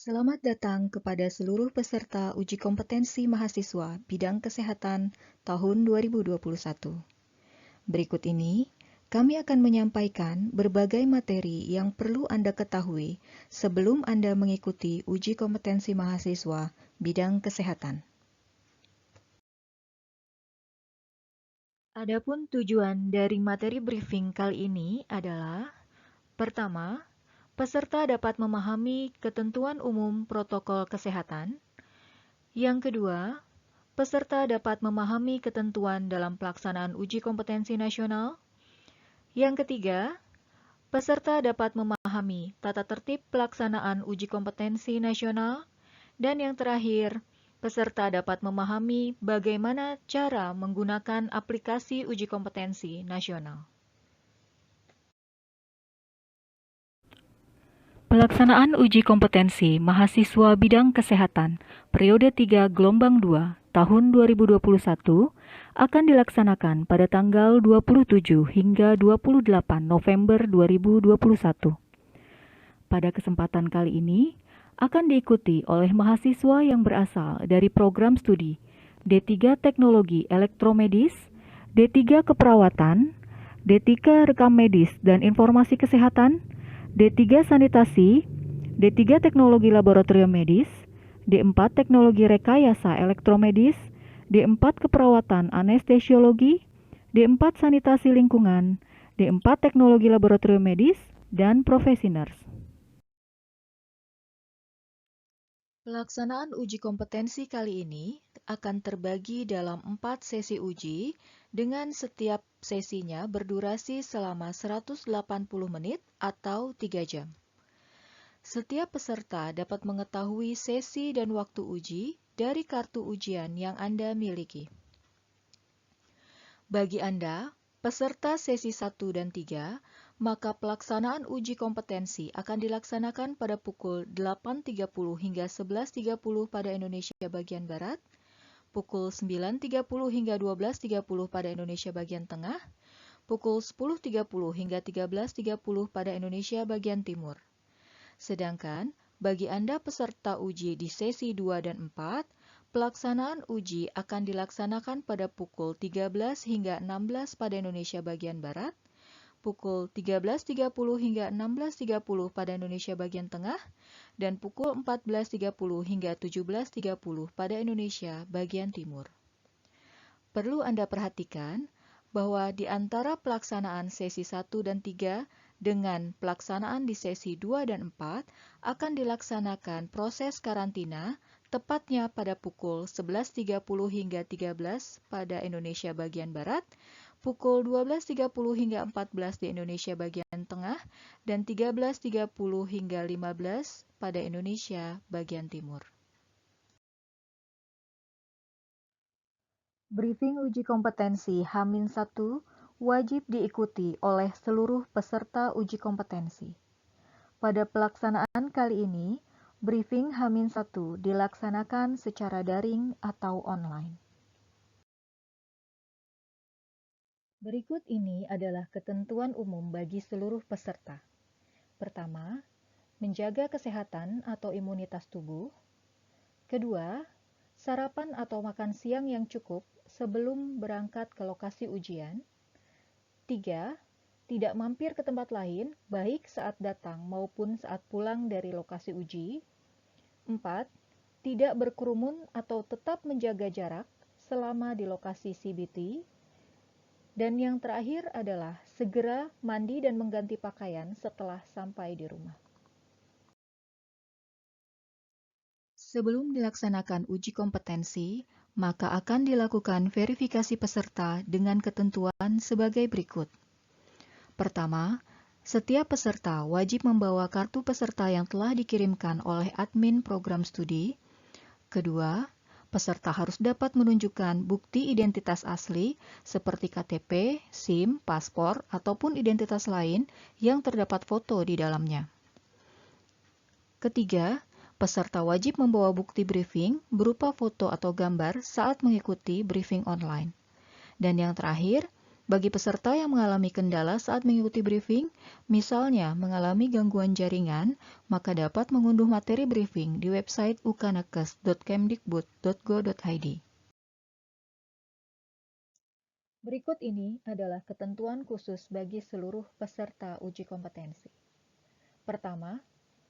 Selamat datang kepada seluruh peserta uji kompetensi mahasiswa bidang kesehatan tahun 2021. Berikut ini, kami akan menyampaikan berbagai materi yang perlu Anda ketahui sebelum Anda mengikuti uji kompetensi mahasiswa bidang kesehatan. Adapun tujuan dari materi briefing kali ini adalah: pertama, peserta dapat memahami ketentuan umum protokol kesehatan. Yang kedua, peserta dapat memahami ketentuan dalam pelaksanaan uji kompetensi nasional. Yang ketiga, peserta dapat memahami tata tertib pelaksanaan uji kompetensi nasional. Dan yang terakhir, peserta dapat memahami bagaimana cara menggunakan aplikasi uji kompetensi nasional. Pelaksanaan uji kompetensi mahasiswa bidang kesehatan periode 3 gelombang 2 tahun 2021 akan dilaksanakan pada tanggal 27 hingga 28 November 2021. Pada kesempatan kali ini akan diikuti oleh mahasiswa yang berasal dari program studi D3 Teknologi Elektromedis, D3 Keperawatan, D3 Rekam Medis dan Informasi Kesehatan, D3 Sanitasi, D3 Teknologi Laboratorium Medis, D4 Teknologi Rekayasa Elektromedis, D4 Keperawatan Anestesiologi, D4 Sanitasi Lingkungan, D4 Teknologi Laboratorium Medis, dan Profesi Nurse. Pelaksanaan uji kompetensi kali ini akan terbagi dalam 4 sesi uji dengan setiap sesinya berdurasi selama 180 menit atau 3 jam. Setiap peserta dapat mengetahui sesi dan waktu uji dari kartu ujian yang Anda miliki. Bagi Anda, peserta sesi 1 dan 3, maka pelaksanaan uji kompetensi akan dilaksanakan pada pukul 8.30 hingga 11.30 pada Indonesia bagian Barat, pukul 9.30 hingga 12.30 pada Indonesia bagian Tengah, pukul 10.30 hingga 13.30 pada Indonesia bagian Timur. Sedangkan, bagi Anda peserta uji di sesi 2 dan 4, pelaksanaan uji akan dilaksanakan pada pukul 13 hingga 16 pada Indonesia bagian Barat, pukul 13.30 hingga 16.30 pada Indonesia bagian Tengah, dan pukul 14.30 hingga 17.30 pada Indonesia bagian Timur. Perlu Anda perhatikan bahwa di antara pelaksanaan sesi 1 dan 3 dengan pelaksanaan di sesi 2 dan 4 akan dilaksanakan proses karantina tepatnya pada pukul 11.30 hingga 13 pada Indonesia bagian Barat, pukul 12.30 hingga 14 di Indonesia bagian Tengah, dan 13.30 hingga 15 pada Indonesia bagian Timur. Briefing uji kompetensi H-1 wajib diikuti oleh seluruh peserta uji kompetensi. Pada pelaksanaan kali ini, briefing H-1 dilaksanakan secara daring atau online. Berikut ini adalah ketentuan umum bagi seluruh peserta. Pertama, menjaga kesehatan atau imunitas tubuh. Kedua, sarapan atau makan siang yang cukup sebelum berangkat ke lokasi ujian. 3. Tidak mampir ke tempat lain, baik saat datang maupun saat pulang dari lokasi uji. 4. Tidak berkerumun atau tetap menjaga jarak selama di lokasi CBT. Dan yang terakhir adalah segera mandi dan mengganti pakaian setelah sampai di rumah. Sebelum dilaksanakan uji kompetensi, maka akan dilakukan verifikasi peserta dengan ketentuan sebagai berikut. Pertama, setiap peserta wajib membawa kartu peserta yang telah dikirimkan oleh admin program studi. Kedua, peserta harus dapat menunjukkan bukti identitas asli seperti KTP, SIM, paspor, ataupun identitas lain yang terdapat foto di dalamnya. Ketiga, peserta wajib membawa bukti briefing berupa foto atau gambar saat mengikuti briefing online. Dan yang terakhir, Bagi peserta yang mengalami kendala saat mengikuti briefing, misalnya mengalami gangguan jaringan, maka dapat mengunduh materi briefing di website ukanakes.kemdikbud.go.id. Berikut ini adalah ketentuan khusus bagi seluruh peserta uji kompetensi. Pertama,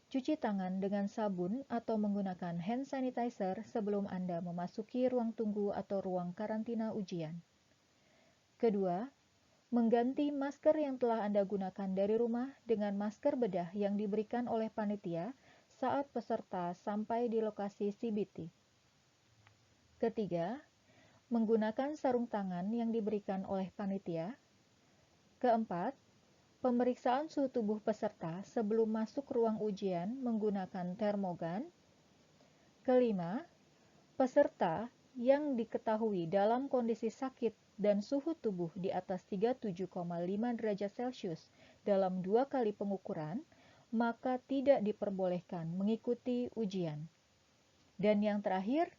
cuci tangan dengan sabun atau menggunakan hand sanitizer sebelum Anda memasuki ruang tunggu atau ruang karantina ujian. Kedua, mengganti masker yang telah Anda gunakan dari rumah dengan masker bedah yang diberikan oleh panitia saat peserta sampai di lokasi CBT. Ketiga, menggunakan sarung tangan yang diberikan oleh panitia. Keempat, pemeriksaan suhu tubuh peserta sebelum masuk ruang ujian menggunakan termogan. Kelima, peserta yang diketahui dalam kondisi sakit dan suhu tubuh di atas 37,5 derajat Celcius dalam 2 kali pengukuran, maka tidak diperbolehkan mengikuti ujian. Dan yang terakhir,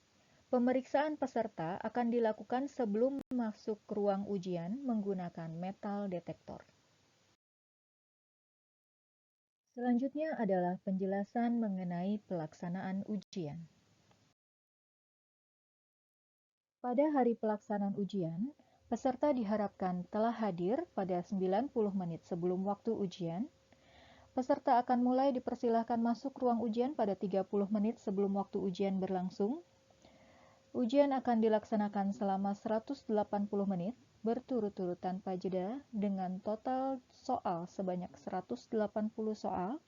pemeriksaan peserta akan dilakukan sebelum masuk ruang ujian menggunakan metal detektor. Selanjutnya adalah penjelasan mengenai pelaksanaan ujian. Pada hari pelaksanaan ujian, peserta diharapkan telah hadir pada 90 menit sebelum waktu ujian. Peserta akan mulai dipersilahkan masuk ruang ujian pada 30 menit sebelum waktu ujian berlangsung. Ujian akan dilaksanakan selama 180 menit berturut-turut tanpa jeda dengan total soal sebanyak 180 soal.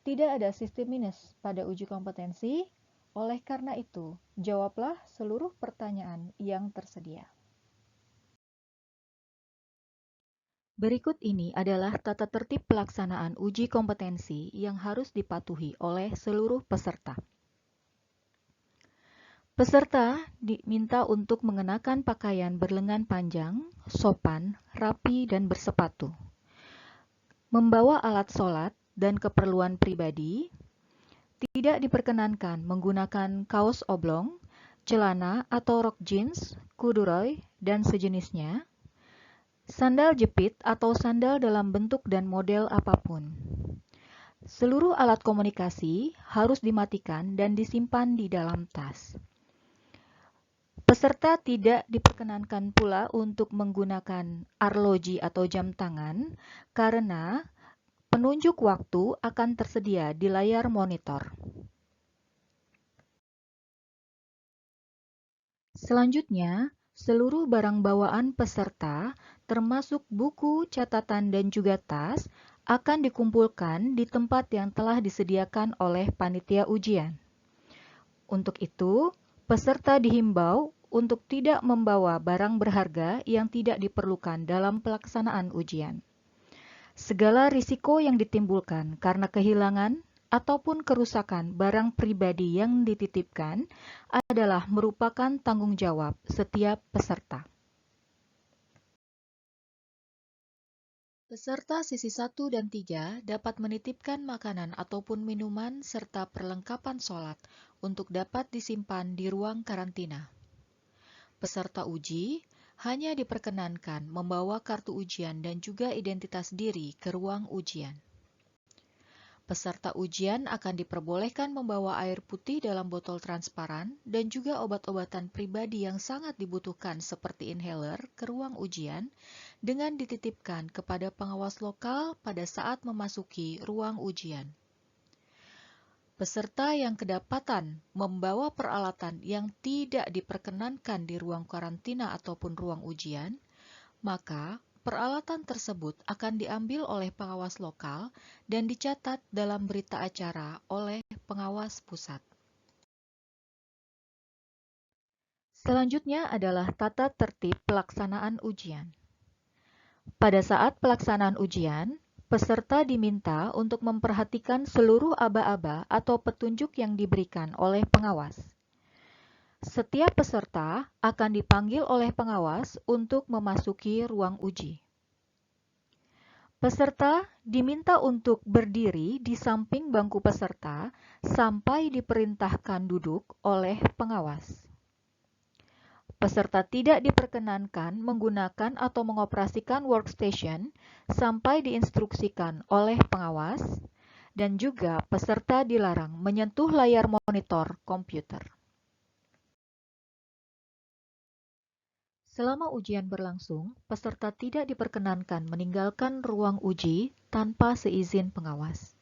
Tidak ada sistem minus pada uji kompetensi. Oleh karena itu, jawablah seluruh pertanyaan yang tersedia. Berikut ini adalah tata tertib pelaksanaan uji kompetensi yang harus dipatuhi oleh seluruh peserta. Peserta diminta untuk mengenakan pakaian berlengan panjang, sopan, rapi, dan bersepatu. Membawa alat sholat dan keperluan pribadi. Tidak diperkenankan menggunakan kaos oblong, celana atau rok jeans, corduroy, dan sejenisnya, sandal jepit atau sandal dalam bentuk dan model apapun. Seluruh alat komunikasi harus dimatikan dan disimpan di dalam tas. Peserta tidak diperkenankan pula untuk menggunakan arloji atau jam tangan karena penunjuk waktu akan tersedia di layar monitor. Selanjutnya, seluruh barang bawaan peserta, termasuk buku, catatan, dan juga tas, akan dikumpulkan di tempat yang telah disediakan oleh panitia ujian. Untuk itu, peserta dihimbau untuk tidak membawa barang berharga yang tidak diperlukan dalam pelaksanaan ujian. Segala risiko yang ditimbulkan karena kehilangan ataupun kerusakan barang pribadi yang dititipkan adalah merupakan tanggung jawab setiap peserta. Peserta sesi 1 dan 3 dapat menitipkan makanan ataupun minuman serta perlengkapan sholat untuk dapat disimpan di ruang karantina. Peserta uji hanya diperkenankan membawa kartu ujian dan juga identitas diri ke ruang ujian. Peserta ujian akan diperbolehkan membawa air putih dalam botol transparan dan juga obat-obatan pribadi yang sangat dibutuhkan seperti inhaler ke ruang ujian dengan dititipkan kepada pengawas lokal pada saat memasuki ruang ujian. Peserta yang kedapatan membawa peralatan yang tidak diperkenankan di ruang karantina ataupun ruang ujian, maka peralatan tersebut akan diambil oleh pengawas lokal dan dicatat dalam berita acara oleh pengawas pusat. Selanjutnya adalah tata tertib pelaksanaan ujian. Pada saat pelaksanaan ujian, peserta diminta untuk memperhatikan seluruh aba-aba atau petunjuk yang diberikan oleh pengawas. Setiap peserta akan dipanggil oleh pengawas untuk memasuki ruang uji. Peserta diminta untuk berdiri di samping bangku peserta sampai diperintahkan duduk oleh pengawas. Peserta tidak diperkenankan menggunakan atau mengoperasikan workstation sampai diinstruksikan oleh pengawas, dan juga peserta dilarang menyentuh layar monitor komputer. Selama ujian berlangsung, peserta tidak diperkenankan meninggalkan ruang uji tanpa seizin pengawas.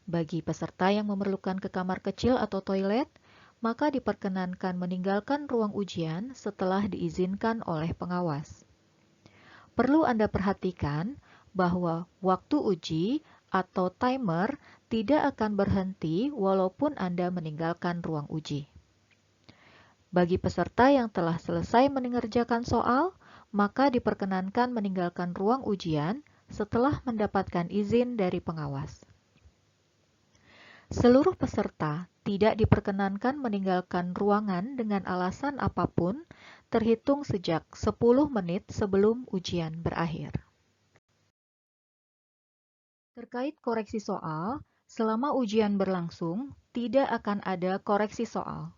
Bagi peserta yang memerlukan ke kamar kecil atau toilet, maka diperkenankan meninggalkan ruang ujian setelah diizinkan oleh pengawas. Perlu Anda perhatikan bahwa waktu uji atau timer tidak akan berhenti walaupun Anda meninggalkan ruang uji. Bagi peserta yang telah selesai mengerjakan soal, maka diperkenankan meninggalkan ruang ujian setelah mendapatkan izin dari pengawas. Seluruh peserta tidak diperkenankan meninggalkan ruangan dengan alasan apapun terhitung sejak 10 menit sebelum ujian berakhir. Terkait koreksi soal, selama ujian berlangsung, tidak akan ada koreksi soal.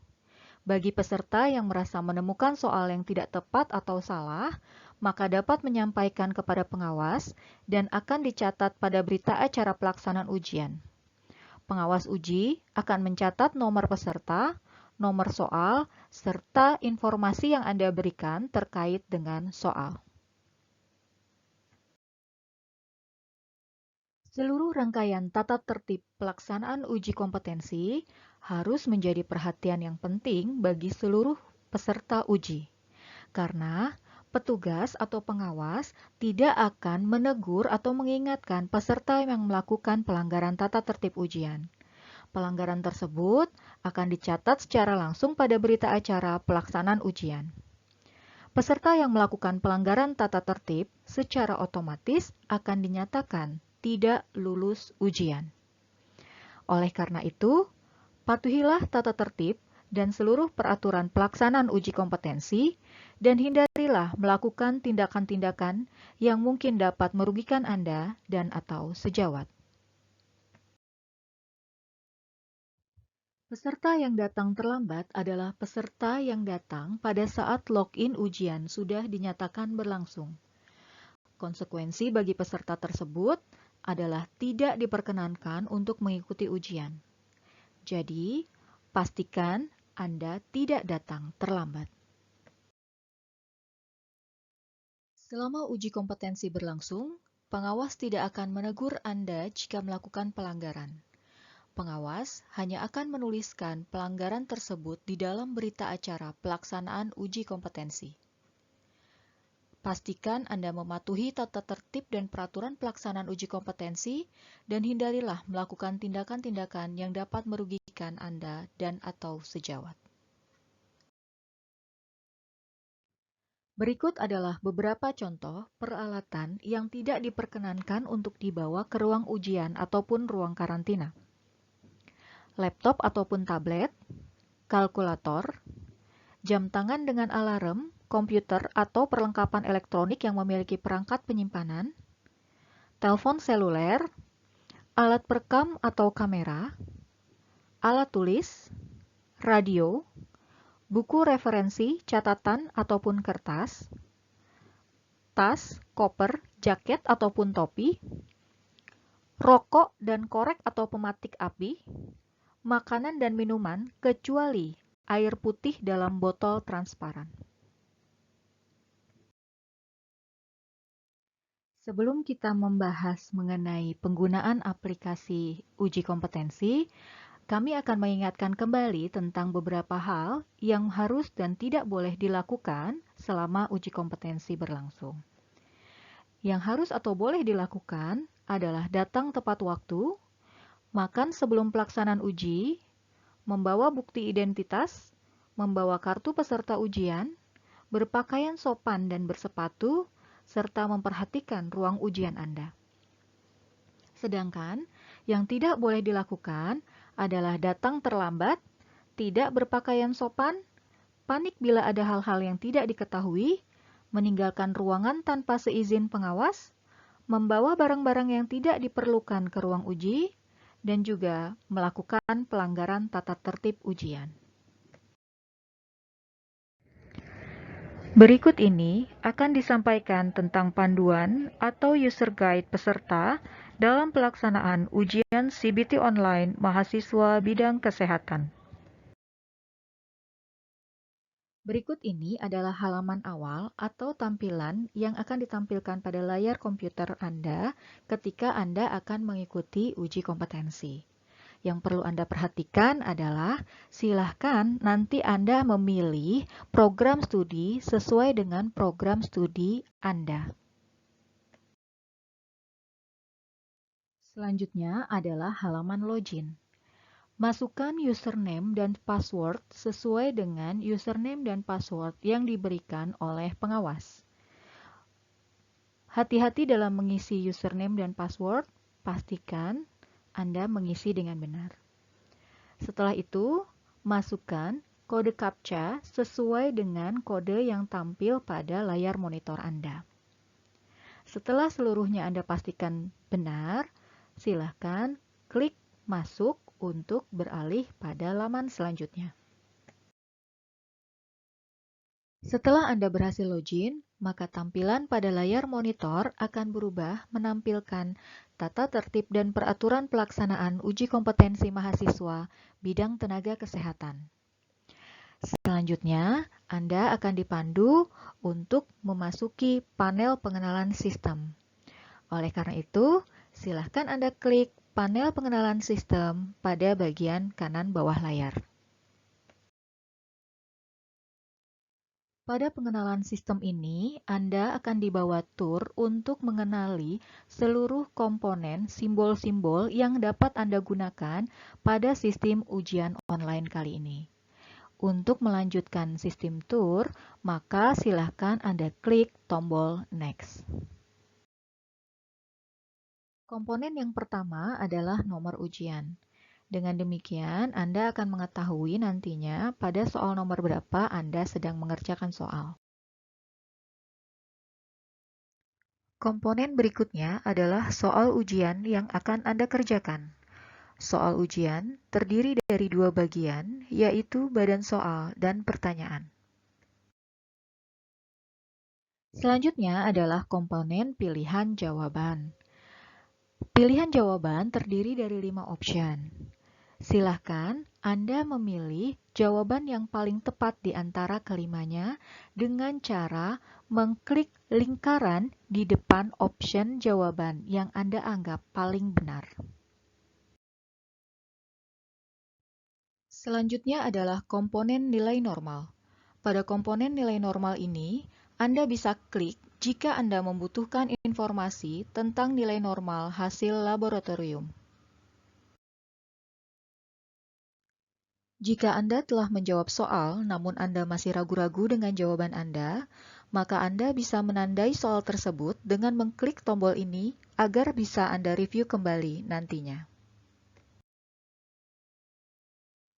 Bagi peserta yang merasa menemukan soal yang tidak tepat atau salah, maka dapat menyampaikan kepada pengawas dan akan dicatat pada berita acara pelaksanaan ujian. Pengawas uji akan mencatat nomor peserta, nomor soal, serta informasi yang Anda berikan terkait dengan soal. Seluruh rangkaian tata tertib pelaksanaan uji kompetensi harus menjadi perhatian yang penting bagi seluruh peserta uji, karena petugas atau pengawas tidak akan menegur atau mengingatkan peserta yang melakukan pelanggaran tata tertib ujian. Pelanggaran tersebut akan dicatat secara langsung pada berita acara pelaksanaan ujian. Peserta yang melakukan pelanggaran tata tertib secara otomatis akan dinyatakan tidak lulus ujian. Oleh karena itu, patuhilah tata tertib dan seluruh peraturan pelaksanaan uji kompetensi, dan hindarilah melakukan tindakan-tindakan yang mungkin dapat merugikan Anda dan atau sejawat. Peserta yang datang terlambat adalah peserta yang datang pada saat login ujian sudah dinyatakan berlangsung. Konsekuensi bagi peserta tersebut adalah tidak diperkenankan untuk mengikuti ujian. Jadi, pastikan Anda tidak datang terlambat. Selama uji kompetensi berlangsung, pengawas tidak akan menegur Anda jika melakukan pelanggaran. Pengawas hanya akan menuliskan pelanggaran tersebut di dalam berita acara pelaksanaan uji kompetensi. Pastikan Anda mematuhi tata tertib dan peraturan pelaksanaan uji kompetensi dan hindarilah melakukan tindakan-tindakan yang dapat merugikan Anda dan atau sejawat. Berikut adalah beberapa contoh peralatan yang tidak diperkenankan untuk dibawa ke ruang ujian ataupun ruang karantina. Laptop ataupun tablet, kalkulator, jam tangan dengan alarm, komputer atau perlengkapan elektronik yang memiliki perangkat penyimpanan, telepon seluler, alat perekam atau kamera, alat tulis, radio, buku referensi, catatan ataupun kertas, tas, koper, jaket ataupun topi, rokok dan korek atau pematik api, makanan dan minuman kecuali air putih dalam botol transparan. Sebelum kita membahas mengenai penggunaan aplikasi uji kompetensi, kami akan mengingatkan kembali tentang beberapa hal yang harus dan tidak boleh dilakukan selama uji kompetensi berlangsung. Yang harus atau boleh dilakukan adalah datang tepat waktu, makan sebelum pelaksanaan uji, membawa bukti identitas, membawa kartu peserta ujian, berpakaian sopan dan bersepatu, serta memperhatikan ruang ujian Anda. Sedangkan yang tidak boleh dilakukan adalah datang terlambat, tidak berpakaian sopan, panik bila ada hal-hal yang tidak diketahui, meninggalkan ruangan tanpa seizin pengawas, membawa barang-barang yang tidak diperlukan ke ruang uji, dan juga melakukan pelanggaran tata tertib ujian. Berikut ini akan disampaikan tentang panduan atau user guide peserta dalam pelaksanaan ujian CBT online mahasiswa bidang kesehatan. Berikut ini adalah halaman awal atau tampilan yang akan ditampilkan pada layar komputer Anda ketika Anda akan mengikuti uji kompetensi. Yang perlu Anda perhatikan adalah silahkan nanti Anda memilih program studi sesuai dengan program studi Anda. Selanjutnya adalah halaman login. Masukkan username dan password sesuai dengan username dan password yang diberikan oleh pengawas. Hati-hati dalam mengisi username dan password, pastikan Anda mengisi dengan benar. Setelah itu, masukkan kode CAPTCHA sesuai dengan kode yang tampil pada layar monitor Anda. Setelah seluruhnya Anda pastikan benar, silakan klik masuk untuk beralih pada laman selanjutnya. Setelah Anda berhasil login, maka tampilan pada layar monitor akan berubah menampilkan tata tertib dan peraturan pelaksanaan uji kompetensi mahasiswa bidang tenaga kesehatan. Selanjutnya, Anda akan dipandu untuk memasuki panel pengenalan sistem. Oleh karena itu, silakan Anda klik panel pengenalan sistem pada bagian kanan bawah layar. Pada pengenalan sistem ini, Anda akan dibawa tur untuk mengenali seluruh komponen simbol-simbol yang dapat Anda gunakan pada sistem ujian online kali ini. Untuk melanjutkan sistem tur, maka silakan Anda klik tombol Next. Komponen yang pertama adalah nomor ujian. Dengan demikian, Anda akan mengetahui nantinya pada soal nomor berapa Anda sedang mengerjakan soal. Komponen berikutnya adalah soal ujian yang akan Anda kerjakan. Soal ujian terdiri dari dua bagian, yaitu badan soal dan pertanyaan. Selanjutnya adalah komponen pilihan jawaban. Pilihan jawaban terdiri dari 5 option. Silahkan Anda memilih jawaban yang paling tepat di antara kelimanya dengan cara mengklik lingkaran di depan option jawaban yang Anda anggap paling benar. Selanjutnya adalah komponen nilai normal. Pada komponen nilai normal ini, Anda bisa klik jika Anda membutuhkan informasi tentang nilai normal hasil laboratorium. Jika Anda telah menjawab soal, namun Anda masih ragu-ragu dengan jawaban Anda, maka Anda bisa menandai soal tersebut dengan mengklik tombol ini agar bisa Anda review kembali nantinya.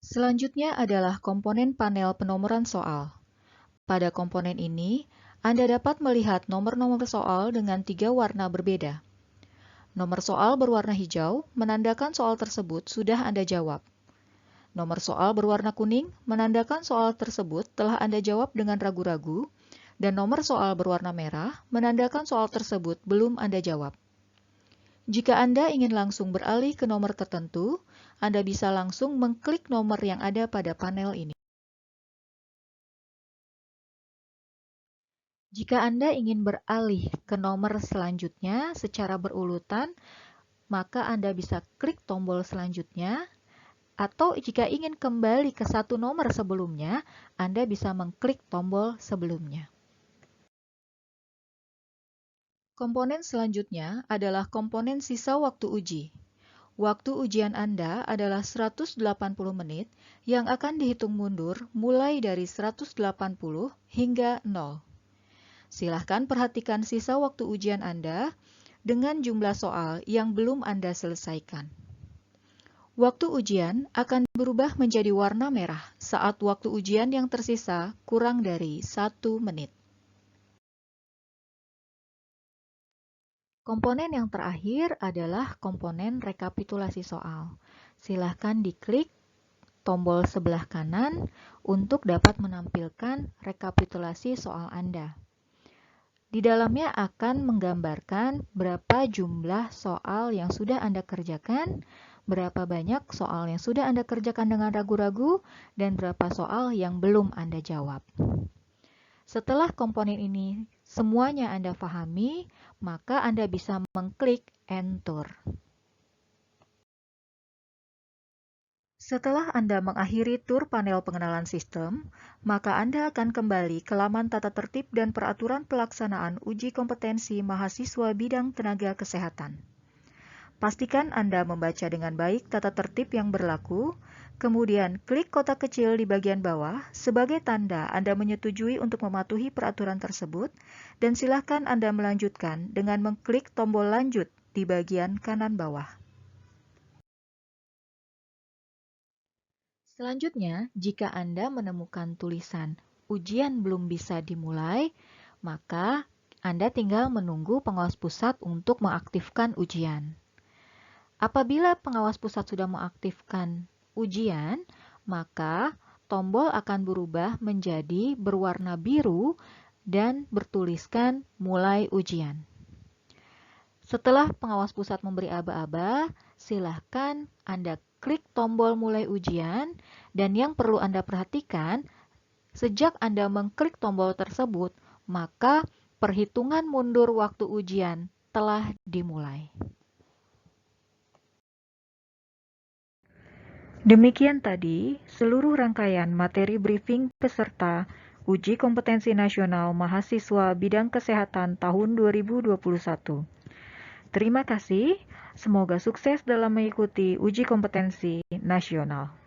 Selanjutnya adalah komponen panel penomoran soal. Pada komponen ini, Anda dapat melihat nomor-nomor soal dengan 3 warna berbeda. Nomor soal berwarna hijau menandakan soal tersebut sudah Anda jawab. Nomor soal berwarna kuning menandakan soal tersebut telah Anda jawab dengan ragu-ragu, dan nomor soal berwarna merah menandakan soal tersebut belum Anda jawab. Jika Anda ingin langsung beralih ke nomor tertentu, Anda bisa langsung mengklik nomor yang ada pada panel ini. Jika Anda ingin beralih ke nomor selanjutnya secara berurutan, maka Anda bisa klik tombol selanjutnya, atau jika ingin kembali ke satu nomor sebelumnya, Anda bisa mengklik tombol sebelumnya. Komponen selanjutnya adalah komponen sisa waktu uji. Waktu ujian Anda adalah 180 menit yang akan dihitung mundur mulai dari 180 hingga 0. Silahkan perhatikan sisa waktu ujian Anda dengan jumlah soal yang belum Anda selesaikan. Waktu ujian akan berubah menjadi warna merah saat waktu ujian yang tersisa kurang dari 1 menit. Komponen yang terakhir adalah komponen rekapitulasi soal. Silahkan diklik tombol sebelah kanan untuk dapat menampilkan rekapitulasi soal Anda. Di dalamnya akan menggambarkan berapa jumlah soal yang sudah Anda kerjakan, berapa banyak soal yang sudah Anda kerjakan dengan ragu-ragu, dan berapa soal yang belum Anda jawab. Setelah komponen ini semuanya Anda pahami, maka Anda bisa mengklik Enter. Setelah Anda mengakhiri tur panel pengenalan sistem, maka Anda akan kembali ke laman tata tertib dan peraturan pelaksanaan uji kompetensi mahasiswa bidang tenaga kesehatan. Pastikan Anda membaca dengan baik tata tertib yang berlaku, kemudian klik kotak kecil di bagian bawah sebagai tanda Anda menyetujui untuk mematuhi peraturan tersebut, dan silakan Anda melanjutkan dengan mengklik tombol lanjut di bagian kanan bawah. Selanjutnya, jika Anda menemukan tulisan ujian belum bisa dimulai, maka Anda tinggal menunggu pengawas pusat untuk mengaktifkan ujian. Apabila pengawas pusat sudah mengaktifkan ujian, maka tombol akan berubah menjadi berwarna biru dan bertuliskan mulai ujian. Setelah pengawas pusat memberi aba-aba, silakan Anda klik tombol mulai ujian, dan yang perlu Anda perhatikan, sejak Anda mengklik tombol tersebut, maka perhitungan mundur waktu ujian telah dimulai. Demikian tadi seluruh rangkaian materi briefing peserta Uji Kompetensi Nasional Mahasiswa Bidang Kesehatan tahun 2021. Terima kasih, semoga sukses dalam mengikuti uji kompetensi nasional.